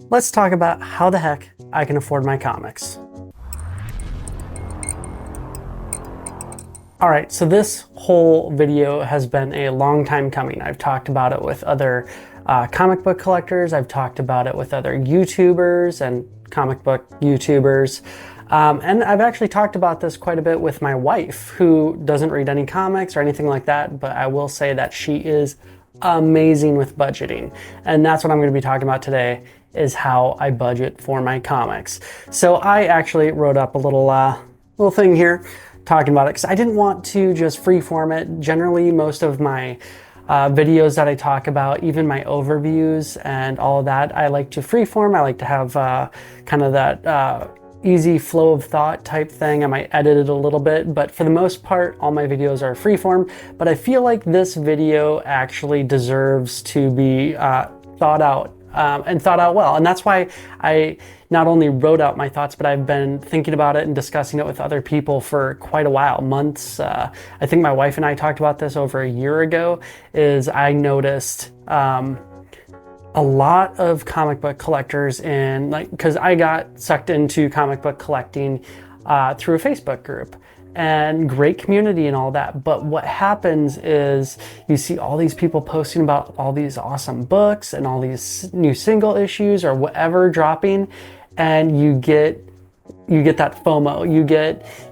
let's talk about how the heck I can afford my comics. All right, so this whole video has been a long time coming. I've talked about it with other comic book collectors. I've talked about it with other YouTubers and comic book YouTubers. And I've actually talked about this quite a bit with my wife, who doesn't read any comics or anything like that, but I will say that she is amazing with budgeting. And that's what I'm going to be talking about today, is how I budget for my comics. So I actually wrote up a little thing here talking about it, because I didn't want to just freeform it. Generally, most of my videos that I talk about, even my overviews and all of that, I like to freeform. I like to have kind of that easy flow of thought type thing. I might edit it a little bit, but for the most part, all my videos are freeform. But I feel like this video actually deserves to be thought out and thought out well. And that's why I not only wrote out my thoughts, but I've been thinking about it and discussing it with other people for quite a while, months. I think my wife and I talked about this over a year ago. Is I noticed a lot of comic book collectors because I got sucked into comic book collecting through a Facebook group. And great community and all that. But what happens is you see all these people posting about all these awesome books and all these new single issues or whatever dropping, and you get that FOMO.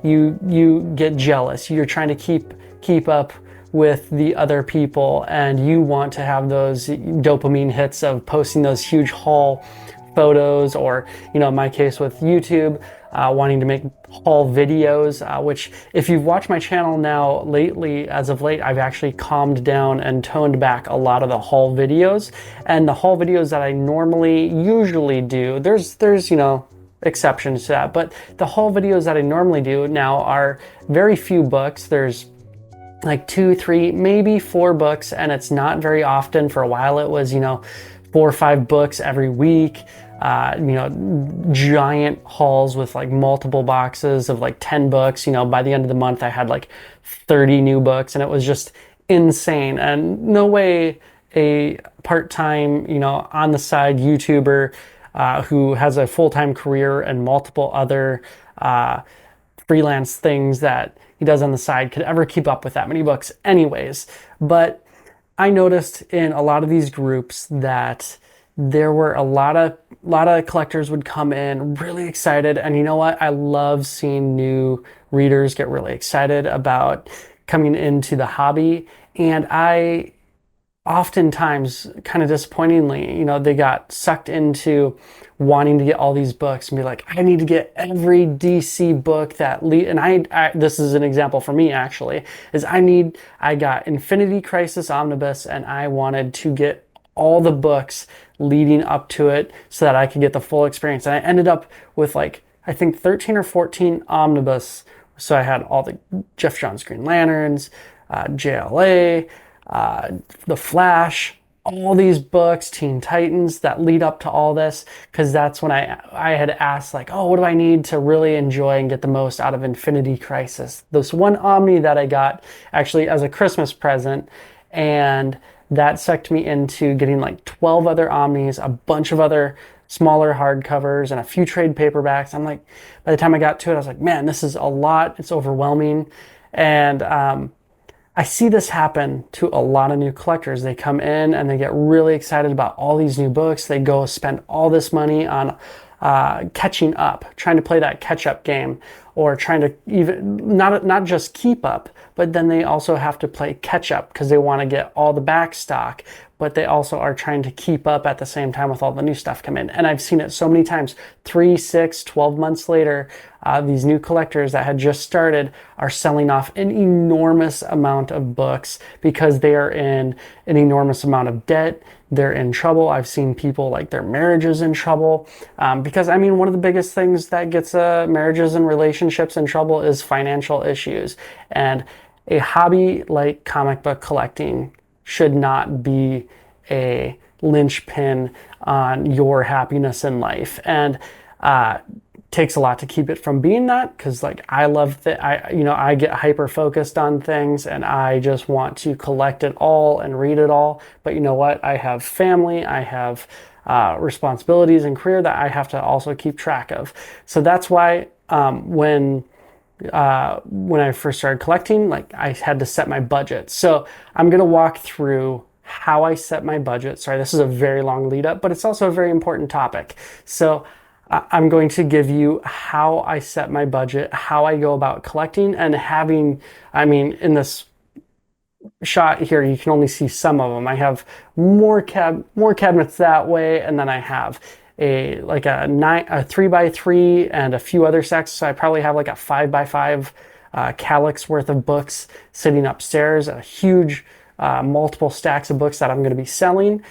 You get jealous. You're trying to keep up with the other people, and you want to have those dopamine hits of posting those huge haul photos, or in my case with YouTube, wanting to make haul videos, which if you've watched my channel now lately, as of late, I've actually calmed down and toned back a lot of the haul videos. And the haul videos that I usually do, there's exceptions to that, but the haul videos that I normally do now are very few books. There's like 2, 3, maybe 4 books, and it's not very often. For a while it was 4 or 5 books every week. Giant hauls with like multiple boxes of like 10 books. By the end of the month, I had like 30 new books, and it was just insane. And no way a part-time, on the side YouTuber who has a full-time career and multiple other freelance things that he does on the side could ever keep up with that many books anyways. But I noticed in a lot of these groups that there were a lot of collectors would come in really excited. And you know what? I love seeing new readers get really excited about coming into the hobby. And I oftentimes, kind of disappointingly, they got sucked into wanting to get all these books and be like, I need to get every DC book and I this is an example for me actually, is I got Infinity Crisis Omnibus, and I wanted to get all the books leading up to it so that I could get the full experience. And I ended up with I think 13 or 14 omnibus. So I had all the Jeff Johns Green Lanterns, JLA, The Flash, all these books, Teen Titans that lead up to all this, because that's when I had asked what do I need to really enjoy and get the most out of Infinity Crisis? This one Omni that I got actually as a Christmas present, and that sucked me into getting 12 other Omnis, a bunch of other smaller hardcovers, and a few trade paperbacks. I'm by the time I got to it, I was like, man, this is a lot. It's overwhelming. And I see this happen to a lot of new collectors. They come in and they get really excited about all these new books. They go spend all this money on catching up, trying to play that catch-up game, or trying to even not just keep up, but then they also have to play catch-up because they want to get all the back stock, but they also are trying to keep up at the same time with all the new stuff come in. And I've seen it so many times. 3, 6, 12 months later, these new collectors that had just started are selling off an enormous amount of books because they are in an enormous amount of debt. They're in trouble. I've seen people their marriages in trouble, because one of the biggest things that gets marriages and relationships in trouble is financial issues. And a hobby like comic book collecting should not be a linchpin on your happiness in life. And takes a lot to keep it from being that, because like I love that I get hyper focused on things and I just want to collect it all and read it all. But you know what? I have family, I have responsibilities and career that I have to also keep track of. So that's why when I first started collecting, like I had to set my budget. So I'm going to walk through how I set my budget. Sorry, this is a very long lead up, but it's also a very important topic. So I'm going to give you how I set my budget, how I go about collecting and having, in this shot here, you can only see some of them. I have more cabinets that way, and then I have a 3x3 and a few other stacks. So I probably have like a 5x5 calyx worth of books sitting upstairs, a huge multiple stacks of books that I'm going to be selling.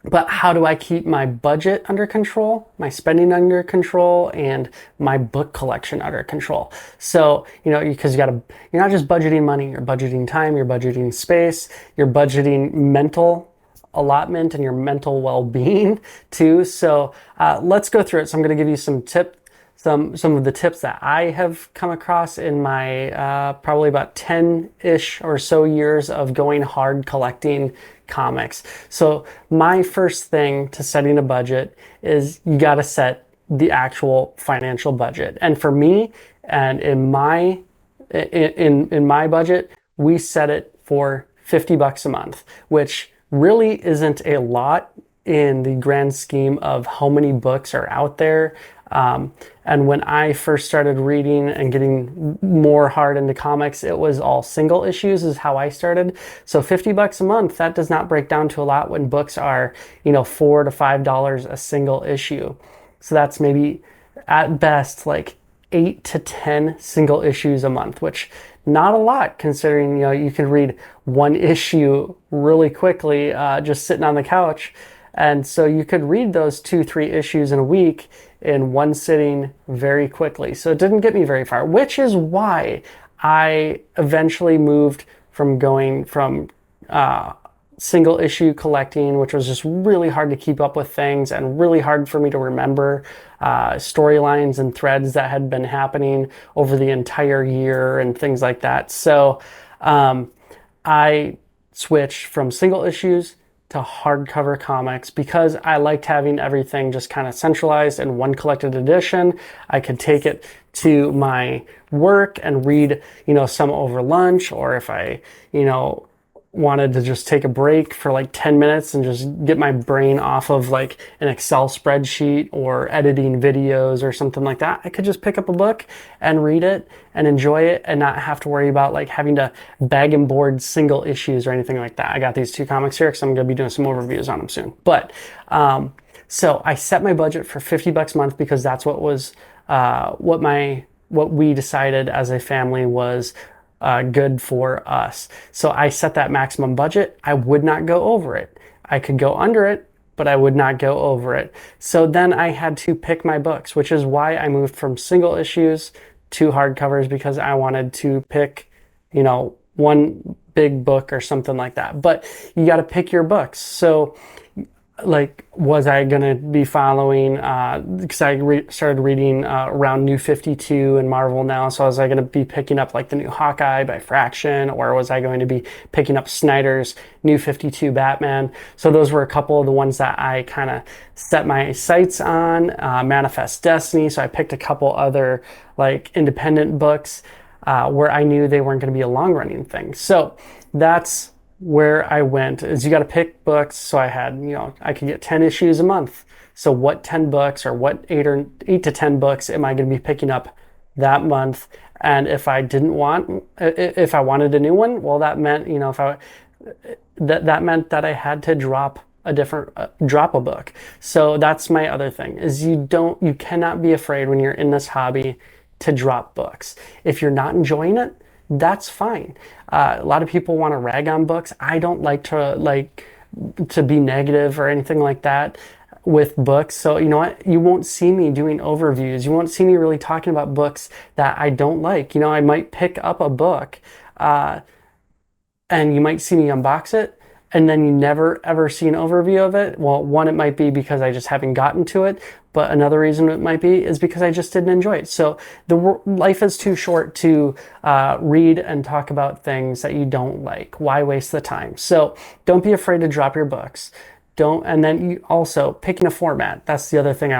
But how do I keep my budget under control, my spending under control, and my book collection under control? So, because you're not just budgeting money, you're budgeting time, you're budgeting space, you're budgeting mental allotment and your mental well-being too. So let's go through it. So I'm going to give you some of the tips that I have come across in my probably about 10-ish or so years of going hard collecting comics. So my first thing to setting a budget is you got to set the actual financial budget. And for me, and in my budget, we set it for $50 a month, which really isn't a lot in the grand scheme of how many books are out there. And when I first started reading and getting more hard into comics, it was all single issues is how I started. So $50 a month, that does not break down to a lot when books are, $4 to $5 a single issue. So that's maybe at best like 8 to 10 single issues a month, which not a lot considering, you can read one issue really quickly, just sitting on the couch. And so you could read those 2-3 issues in a week in one sitting very quickly. So it didn't get me very far, which is why I eventually moved from going from single issue collecting, which was just really hard to keep up with things and really hard for me to remember storylines and threads that had been happening over the entire year and things like that. So I switched from single issues to hardcover comics because I liked having everything just kind of centralized in one collected edition. I could take it to my work and read, some over lunch, or if I, wanted to just take a break for like 10 minutes and just get my brain off of like an Excel spreadsheet or editing videos or something like that, I could just pick up a book and read it and enjoy it and not have to worry about like having to bag and board single issues or anything like that. I got these 2 comics here because I'm going to be doing some overviews on them soon. But so I set my budget for $50 a month because that's what was what we decided as a family was good for us. So I set that maximum budget. I would not go over it. I could go under it, but I would not go over it. So then I had to pick my books, which is why I moved from single issues to hardcovers, because I wanted to pick, one big book or something like that. But you got to pick your books. So like, was I going to be following, because I started reading around New 52 and Marvel now, so was I going to be picking up like the new Hawkeye by Fraction, or was I going to be picking up Snyder's New 52 Batman? So those were a couple of the ones that I kind of set my sights on. Manifest Destiny, so I picked a couple other like independent books where I knew they weren't going to be a long-running thing. So that's where I went, is you got to pick books. So I had, I could get 10 issues a month. So what 10 books or what 8 to 10 books am I going to be picking up that month? And if I wanted a new one, well, that meant, that meant that I had to drop a book. So that's my other thing, is you cannot be afraid when you're in this hobby to drop books. If you're not enjoying it, that's fine. A lot of people want to rag on books. I don't like to be negative or anything like that with books. So you know what? You won't see me doing overviews. You won't see me really talking about books that I don't like. I might pick up a book and you might see me unbox it, and then you never ever see an overview of it, well, one, it might be because I just haven't gotten to it, but another reason it might be is because I just didn't enjoy it. So life is too short to read and talk about things that you don't like. Why waste the time? So don't be afraid to drop your books. Don't, and then you also picking a format. That's the other thing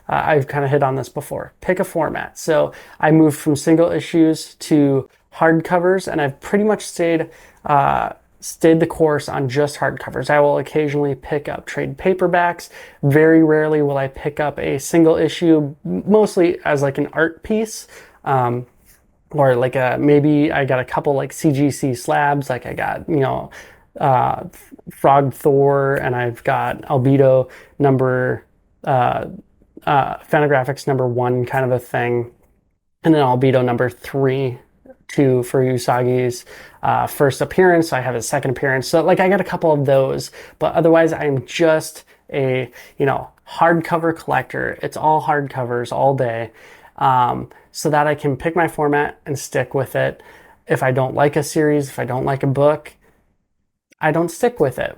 I've kind of hit on this before. Pick a format. So I moved from single issues to hardcovers, and I've pretty much stayed the course on just hardcovers. I will occasionally pick up trade paperbacks. Very rarely will I pick up a single issue, mostly as like an art piece. Or like maybe I got a couple like CGC slabs, like I got, Frog Thor, and I've got Albedo number, Fantagraphics number 1 kind of a thing, and then Albedo number 3, 2 for Usagi's first appearance. I have his second appearance. So like I got a couple of those, but otherwise I'm just a, hardcover collector. It's all hardcovers all day. So that I can pick my format and stick with it. If I don't like a series, if I don't like a book, I don't stick with it.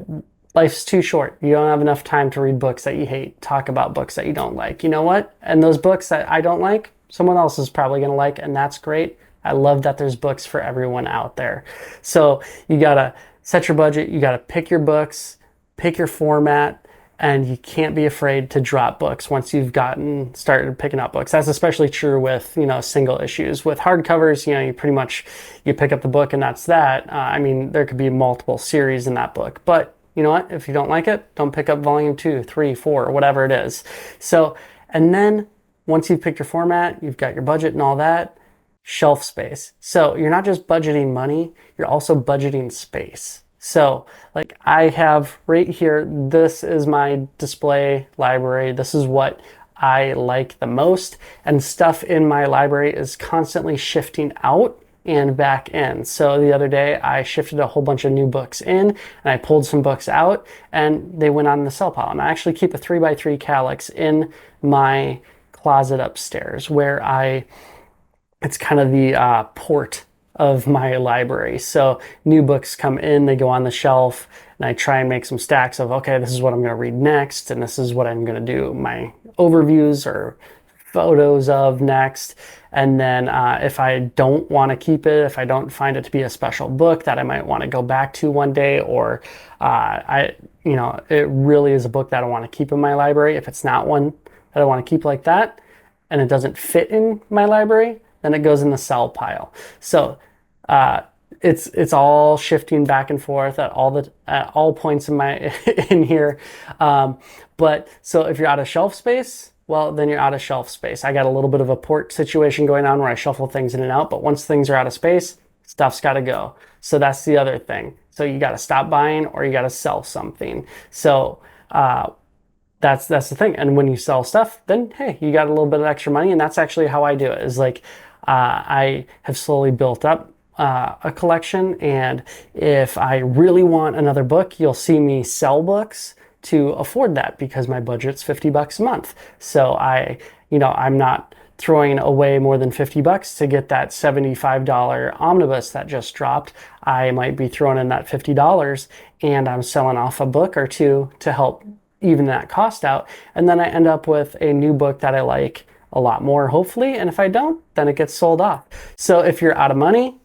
Life's too short. You don't have enough time to read books that you hate, talk about books that you don't like. You know what? And those books that I don't like, someone else is probably going to like, and that's great. I love that there's books for everyone out there. So you got to set your budget. You got to pick your books, pick your format, and you can't be afraid to drop books once you've started picking up books. That's especially true with, single issues. With hardcovers, you pretty much, you pick up the book and that's that. There could be multiple series in that book, but you know what? If you don't like it, don't pick up volume 2, 3, 4, or whatever it is. So, and then once you've picked your format, you've got your budget and all that, shelf space. So you're not just budgeting money, you're also budgeting space. So like I have right here, this is my display library. This is what I like the most, and stuff in my library is constantly shifting out and back in. So the other day I shifted a whole bunch of new books in, and I pulled some books out and they went on the sell pile. And I actually keep a 3x3 Kallax in my closet upstairs where it's kind of the port of my library. So new books come in, they go on the shelf, and I try and make some stacks of, okay, this is what I'm going to read next, and this is what I'm going to do my overviews or photos of next. And then if I don't want to keep it, if I don't find it to be a special book that I might want to go back to one day, or it really is a book that I want to keep in my library, if it's not one that I want to keep like that, and it doesn't fit in my library, then it goes in the sell pile. So it's all shifting back and forth at all points in here. But so if you're out of shelf space, well, then you're out of shelf space. I got a little bit of a port situation going on where I shuffle things in and out, but once things are out of space, stuff's got to go. So that's the other thing. So you got to stop buying or you got to sell something. So that's the thing. And when you sell stuff, then hey, you got a little bit of extra money, and that's actually how I do it. Is like I have slowly built up a collection, and if I really want another book, you'll see me sell books to afford that because my budget's $50 a month. So I'm not throwing away more than $50 to get that $75 omnibus that just dropped. I might be throwing in that $50 and I'm selling off a book or two to help even that cost out. And then I end up with a new book that I like a lot more, hopefully. And if I don't, then it gets sold off. So if you're out of money,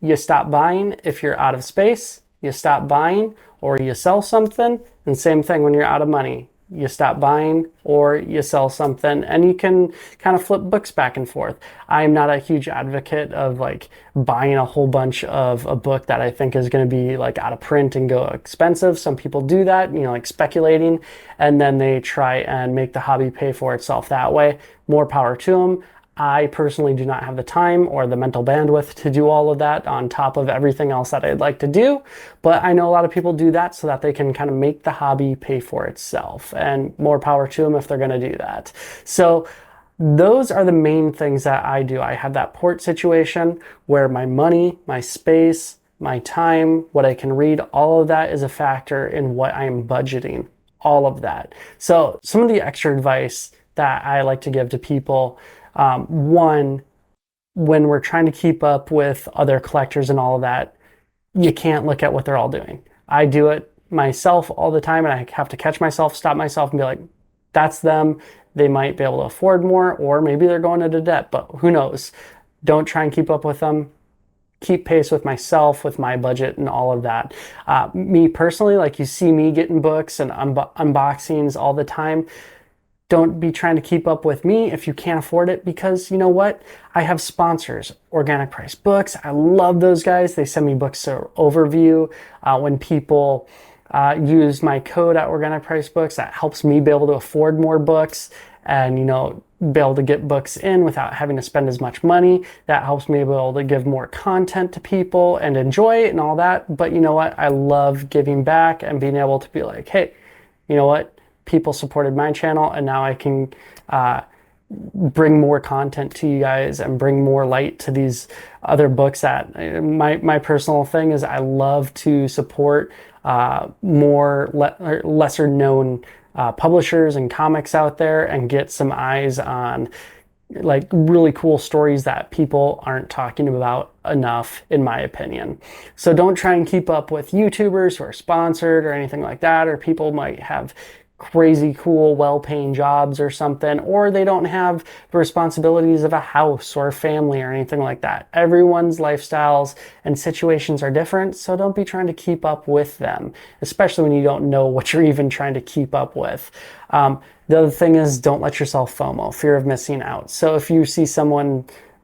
you stop buying. If you're out of space, you stop buying or you sell something. And same thing when you're out of money, you stop buying or you sell something, and you can kind of flip books back and forth. I'm not a huge advocate of like buying a whole bunch of a book that I think is going to be like out of print and go expensive. Some people do that, like speculating, and then they try and make the hobby pay for itself that way. More power to them. I personally do not have the time or the mental bandwidth to do all of that on top of everything else that I'd like to do. But I know a lot of people do that so that they can kind of make the hobby pay for itself, and more power to them if they're going to do that. So those are the main things that I do. I have that port situation where my money, my space, my time, what I can read, all of that is a factor in what I'm budgeting, all of that. So some of the extra advice that I like to give to people, one, when we're trying to keep up with other collectors and all of that, you can't look at what they're all doing. I do it myself all the time, and I have to catch myself, stop myself, and be like, that's them. They might be able to afford more, or maybe they're going into debt, but who knows? Don't try and keep up with them. Keep pace with myself, with my budget, and all of that. Me personally, like, you see me getting books and unboxings all the time. Don't be trying to keep up with me if you can't afford it, because you know what? I have sponsors, Organic Price Books. I love those guys. They send me books to overview. When people use my code at Organic Price Books, that helps me be able to afford more books and, be able to get books in without having to spend as much money. That helps me be able to give more content to people and enjoy it and all that. But you know what? I love giving back and being able to be like, hey, you know what? People supported my channel, and now I can bring more content to you guys and bring more light to these other books. That my personal thing is, I love to support lesser known publishers and comics out there, and get some eyes on like really cool stories that people aren't talking about enough, in my opinion. So don't try and keep up with YouTubers who are sponsored or anything like that, or people might have crazy cool well-paying jobs or something, or they don't have the responsibilities of a house or a family or anything like that. Everyone's lifestyles and situations are different, so don't be trying to keep up with them, especially when you don't know what you're even trying to keep up with. The other thing is, don't let yourself FOMO, fear of missing out. So if you see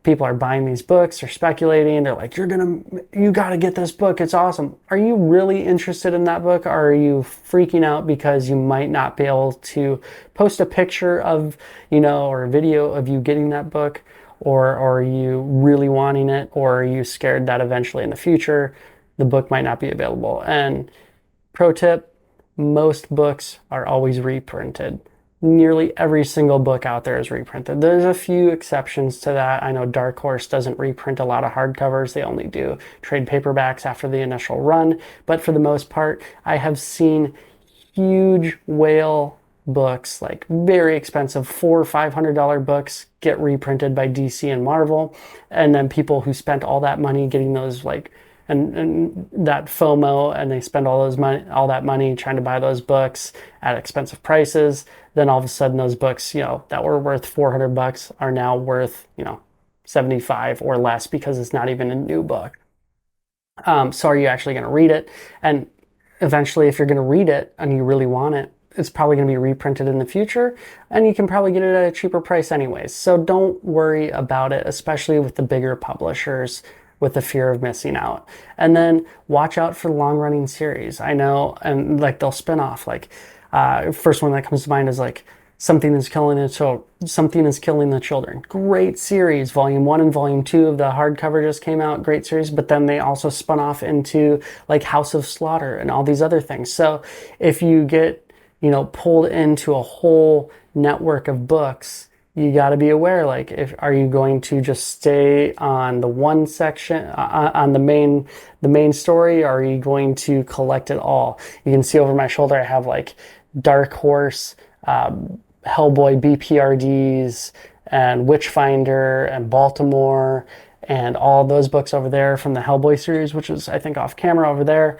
people are buying these books or speculating, they're like, you gotta get this book, it's awesome. Are you really interested in that book? Or are you freaking out because you might not be able to post a picture of, or a video of you getting that book? Or are you really wanting it? Or are you scared that eventually in the future, the book might not be available? And pro tip, most books are always reprinted. Nearly every single book out there is reprinted. There's a few exceptions to that. I know Dark Horse doesn't reprint a lot of hardcovers. They only do trade paperbacks after the initial run. But for the most part, I have seen huge whale books, like very expensive $400 or $500 books, get reprinted by DC and Marvel. And then people who spent all that money getting those, like, and that FOMO, and they spend all that money trying to buy those books at expensive prices. Then all of a sudden, those books, that were worth $400 are now worth, $75 or less, because it's not even a new book. So are you actually going to read it? And eventually, if you're going to read it and you really want it, it's probably going to be reprinted in the future, and you can probably get it at a cheaper price anyways. So don't worry about it, especially with the bigger publishers, with the fear of missing out. And then watch out for long-running series. I know, and like, they'll spin off. Like, first one that comes to mind is like Something is Killing the Children. Great series. Volume 1 and Volume 2 of the hardcover just came out. Great series. But then they also spun off into like House of Slaughter and all these other things. So if you get, pulled into a whole network of books, you got to be aware, like, are you going to just stay on the one section, on the main story, or are you going to collect it all? You can see over my shoulder, I have like Dark Horse, Hellboy BPRDs, and Witchfinder, and Baltimore, and all those books over there from the Hellboy series, which is, I think, off camera over there.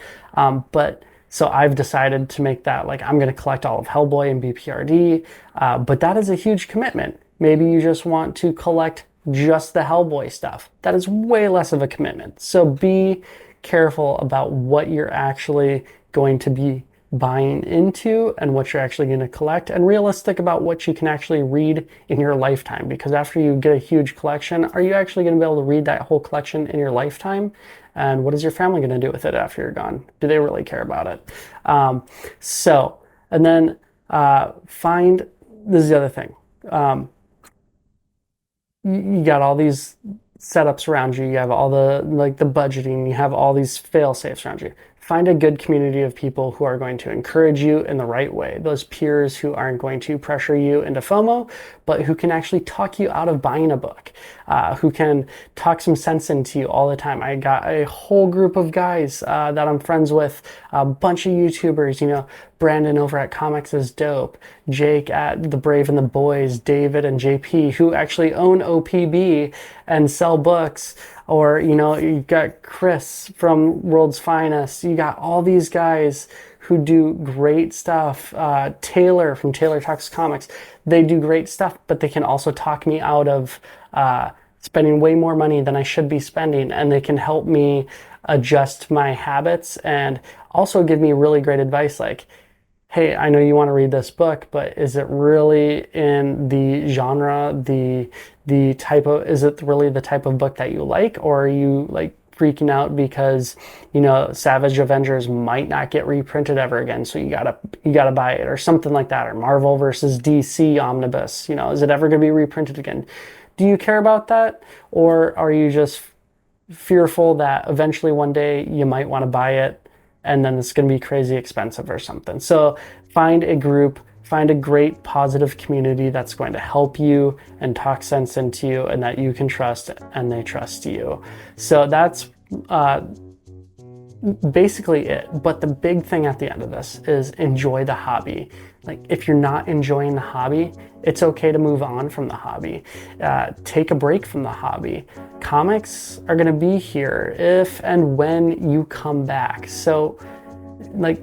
So I've decided to make that, like, I'm going to collect all of Hellboy and BPRD, but that is a huge commitment. Maybe you just want to collect just the Hellboy stuff. That is way less of a commitment. So be careful about what you're actually going to be buying into and what you're actually going to collect, and realistic about what you can actually read in your lifetime. Because after you get a huge collection, are you actually going to be able to read that whole collection in your lifetime? And what is your family going to do with it after you're gone? Do they really care about it? And then this is the other thing. You got all these setups around you. You have all the budgeting. You have all these fail safes around you. Find a good community of people who are going to encourage you in the right way. Those peers who aren't going to pressure you into FOMO, but who can actually talk you out of buying a book, who can talk some sense into you all the time. I got a whole group of guys that I'm friends with, a bunch of YouTubers, Brandon over at Comics is Dope, Jake at The Brave and the Boys, David and JP, who actually own OPB and sell books. Or, you know, you've got Chris from World's Finest. You got all these guys who do great stuff. Taylor from Taylor Talks Comics. They do great stuff, but they can also talk me out of spending way more money than I should be spending, and they can help me adjust my habits and also give me really great advice like, hey, I know you want to read this book, but is it really in the genre, the type of, is it really the type of book that you like, or are you like freaking out because, you know, Savage Avengers might not get reprinted ever again, so you gotta buy it, or something like that, or Marvel versus DC Omnibus, you know, is it ever gonna be reprinted again? Do you care about that, or are you just fearful that eventually one day you might want to buy it and then it's going to be crazy expensive or something? So find a group, find a great positive community that's going to help you and talk sense into you and that you can trust and they trust you. So that's basically it. But the big thing at the end of this is enjoy the hobby. Like, if you're not enjoying the hobby, it's okay to move on from the hobby. Take a break from the hobby. Comics are going to be here if and when you come back. So, like,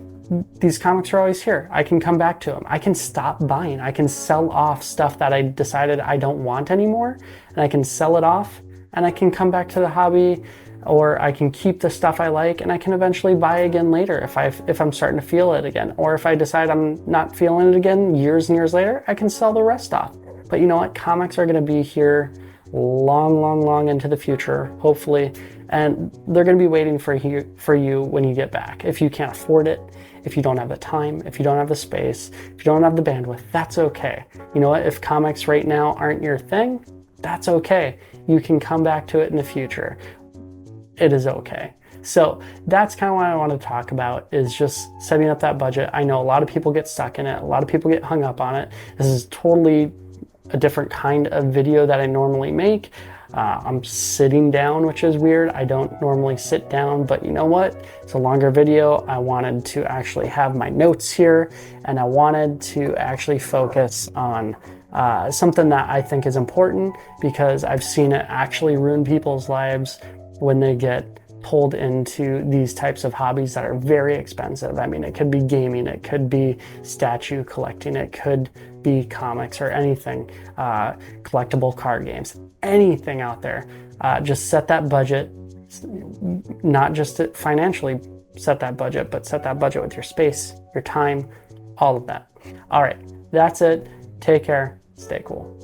these comics are always here. I can come back to them. I can stop buying. I can sell off stuff that I decided I don't want anymore, and I can sell it off, and I can come back to the hobby, or I can keep the stuff I like and I can eventually buy again later if I'm starting to feel it again. Or if I decide I'm not feeling it again years and years later, I can sell the rest off. But you know what? Comics are going to be here long into the future, hopefully, and they're going to be waiting for you when you get back. If you can't afford it, if you don't have the time, if you don't have the space, if you don't have the bandwidth, that's okay. You know what? If comics right now aren't your thing, that's okay. You can come back to it in the future. It is okay. So that's kind of what I want to talk about, is just setting up that budget. I know a lot of people get stuck in it. A lot of people get hung up on it. This is totally a different kind of video that I normally make. I'm sitting down, which is weird. I don't normally sit down, but you know what? It's a longer video. I wanted to actually have my notes here, and I wanted to actually focus on something that I think is important, because I've seen it actually ruin people's lives when they get pulled into these types of hobbies that are very expensive. I mean, it could be gaming, it could be statue collecting, it could be comics or anything, collectible card games, anything out there. Just set that budget, not just financially set that budget, but set that budget with your space, your time, all of that. All right, that's it. Take care. Stay cool.